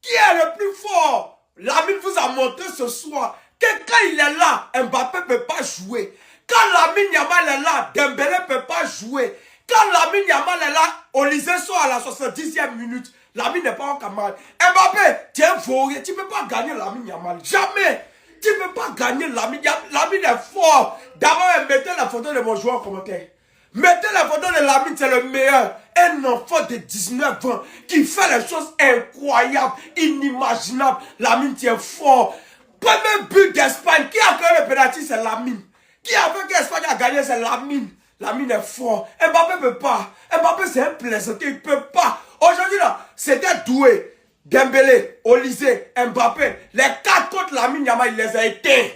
Qui est le plus fort? Lamine vous a montré ce soir que quand il est là, Mbappé ne peut pas jouer. Quand Lamine Yamal est là, Dembélé ne peut pas jouer. Quand Lamine Yamal est là, Olise sort à la 70e minute. Lamine n'est pas en camarade. Mbappé, tu es vaurien. Tu ne peux pas gagner Lamine Yamal. Jamais. Tu ne peux pas gagner Lamine. Lamine est fort. D'abord, mettez la photo de mon joueur en commentaire. Mettez la photo de Lamine, c'est le meilleur. Un enfant de 19 ans qui fait les choses incroyables, inimaginables. Lamine, tu es fort. Premier but d'Espagne. Qui a créé le penalty, c'est Lamine. Qui a fait que l'Espagne a gagné, c'est Lamine. Lamine est fort. Mbappé ne peut pas. Mbappé, c'est un plaisantin. Il ne peut pas. Aujourd'hui, là, c'était Doué, Dembélé, Olise, Mbappé. Les 4 contre Lamine Yamal, il les a éteints.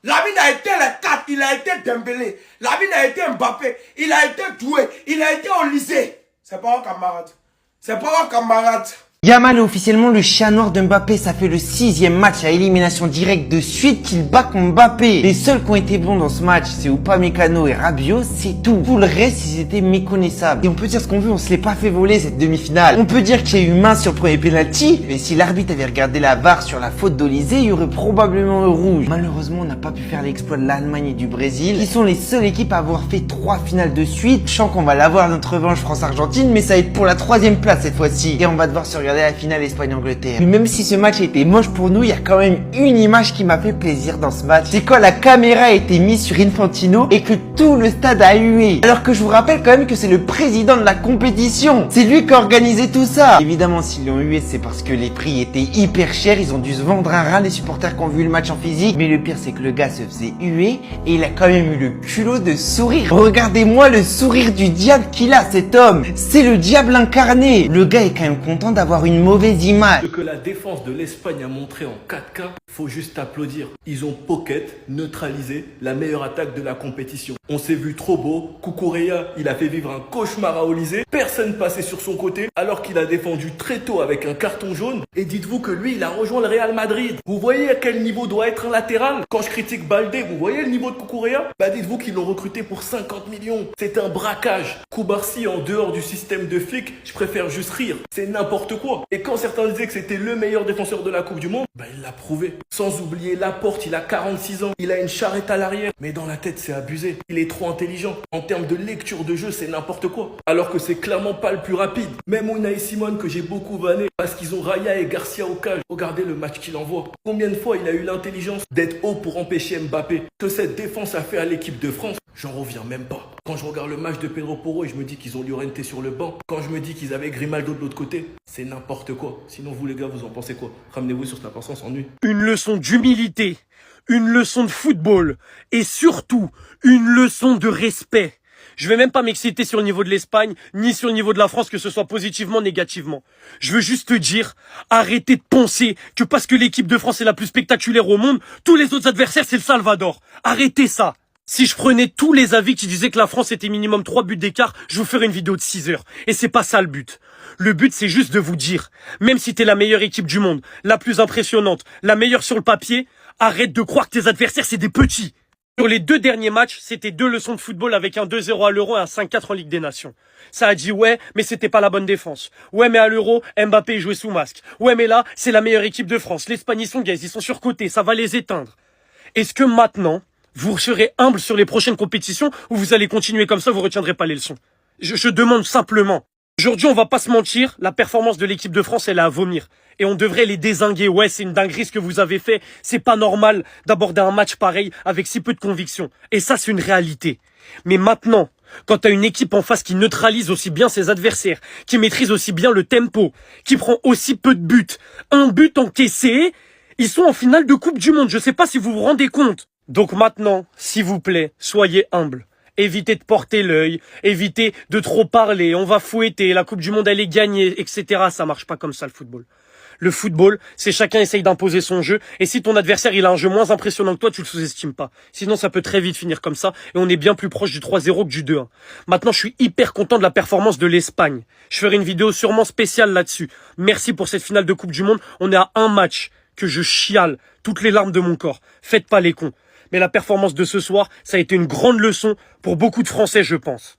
Lamine a été les 4. Il a été Dembélé. Lamine a été Mbappé. Il a été Doué. Il a été Olise. C'est pas un camarade. C'est pas un camarade. Yamal est officiellement le chat noir de Mbappé, ça fait le 6e match à élimination directe de suite qu'il bat contre Mbappé. Les seuls qui ont été bons dans ce match, c'est Upamecano et Rabiot, c'est tout. Tout le reste, ils étaient méconnaissables. Et on peut dire ce qu'on veut, on se l'est pas fait voler cette demi-finale. On peut dire qu'il y a eu main sur le premier penalty, mais si l'arbitre avait regardé la VAR sur la faute d'Olise, il y aurait probablement le rouge. Malheureusement, on n'a pas pu faire l'exploit de l'Allemagne et du Brésil, qui sont les seules équipes à avoir fait 3 finales de suite. Je sens qu'on va l'avoir notre revanche France-Argentine, mais ça va être pour la 3e place cette fois-ci. Et on va devoir se regarder la finale Espagne-Angleterre. Mais même si ce match a été moche pour nous, il y a quand même une image qui m'a fait plaisir dans ce match. C'est quand la caméra a été mise sur Infantino et que tout le stade a hué. Alors que je vous rappelle quand même que c'est le président de la compétition. C'est lui qui a organisé tout ça. Évidemment, s'ils l'ont hué, c'est parce que les prix étaient hyper chers. Ils ont dû se vendre un rein, les supporters qui ont vu le match en physique. Mais le pire, c'est que le gars se faisait huer et il a quand même eu le culot de sourire. Regardez-moi le sourire du diable qu'il a, cet homme. C'est le diable incarné. Le gars est quand même content d'avoir une mauvaise image. Ce que la défense de l'Espagne a montré en 4K, faut juste applaudir. Ils ont pocket, neutralisé la meilleure attaque de la compétition. On s'est vu trop beau. Cucurella, il a fait vivre un cauchemar à Olise. Personne passait sur son côté alors qu'il a défendu très tôt avec un carton jaune. Et dites-vous que lui, il a rejoint le Real Madrid. Vous voyez à quel niveau doit être un latéral? Quand je critique Baldé, vous voyez le niveau de Cucurella? Bah dites-vous qu'ils l'ont recruté pour 50 millions. C'est un braquage. Koubarsi, en dehors du système de flic, je préfère juste rire. C'est n'importe quoi. Et quand certains disaient que c'était le meilleur défenseur de la Coupe du Monde, bah il l'a prouvé. Sans oublier Laporte, il a 46 ans, il a une charrette à l'arrière, mais dans la tête c'est abusé. Il est trop intelligent. En termes de lecture de jeu, c'est n'importe quoi. Alors que c'est clairement pas le plus rapide. Même Unai Simon que j'ai beaucoup vanné parce qu'ils ont Raya et Garcia au cage. Regardez le match qu'il envoie. Combien de fois il a eu l'intelligence d'être haut pour empêcher Mbappé? Que cette défense a fait à l'équipe de France, j'en reviens même pas. Quand je regarde le match de Pedro Porro et je me dis qu'ils ont Llorente sur le banc, quand je me dis qu'ils avaient Grimaldo de l'autre côté, c'est n'importe quoi. Sinon vous les gars, vous en pensez quoi? Ramenez-vous sur Snap, on s'ennuie. Une leçon d'humilité, une leçon de football et surtout une leçon de respect. Je vais même pas m'exciter sur le niveau de l'Espagne, ni sur le niveau de la France, que ce soit positivement, négativement. Je veux juste te dire, arrêtez de penser que parce que l'équipe de France est la plus spectaculaire au monde, tous les autres adversaires c'est le Salvador. Arrêtez ça. Si je prenais tous les avis qui disaient que la France était minimum 3 buts d'écart, je vous ferais une vidéo de 6 heures. Et c'est pas ça le but. Le but, c'est juste de vous dire, même si t'es la meilleure équipe du monde, la plus impressionnante, la meilleure sur le papier, arrête de croire que tes adversaires, c'est des petits. Sur les 2 derniers matchs, c'était 2 leçons de football avec un 2-0 à l'Euro et un 5-4 en Ligue des Nations. Ça a dit ouais, mais c'était pas la bonne défense. Ouais, mais à l'Euro, Mbappé jouait sous masque. Ouais, mais là, c'est la meilleure équipe de France. L'Espagne, ils sont gays, ils sont surcotés, ça va les éteindre. Est-ce que maintenant, vous serez humble sur les prochaines compétitions ou vous allez continuer comme ça, vous retiendrez pas les leçons? Je demande simplement. Aujourd'hui, on va pas se mentir, la performance de l'équipe de France, elle est à vomir. Et on devrait les dézinguer. Ouais, c'est une dinguerie ce que vous avez fait. C'est pas normal d'aborder un match pareil avec si peu de conviction. Et ça, c'est une réalité. Mais maintenant, quand t'as une équipe en face qui neutralise aussi bien ses adversaires, qui maîtrise aussi bien le tempo, qui prend aussi peu de buts, un but encaissé, ils sont en finale de Coupe du Monde. Je sais pas si vous vous rendez compte. Donc maintenant, s'il vous plaît, soyez humbles. Évitez de porter l'œil, évitez de trop parler, on va fouetter, la Coupe du Monde elle est gagnée, etc. Ça marche pas comme ça le football. Le football, c'est chacun essaye d'imposer son jeu, et si ton adversaire il a un jeu moins impressionnant que toi, tu le sous-estimes pas. Sinon ça peut très vite finir comme ça, et on est bien plus proche du 3-0 que du 2-1. Maintenant je suis hyper content de la performance de l'Espagne. Je ferai une vidéo sûrement spéciale là-dessus. Merci pour cette finale de Coupe du Monde, on est à un match que je chiale toutes les larmes de mon corps. Faites pas les cons. Mais la performance de ce soir, ça a été une grande leçon pour beaucoup de Français, je pense.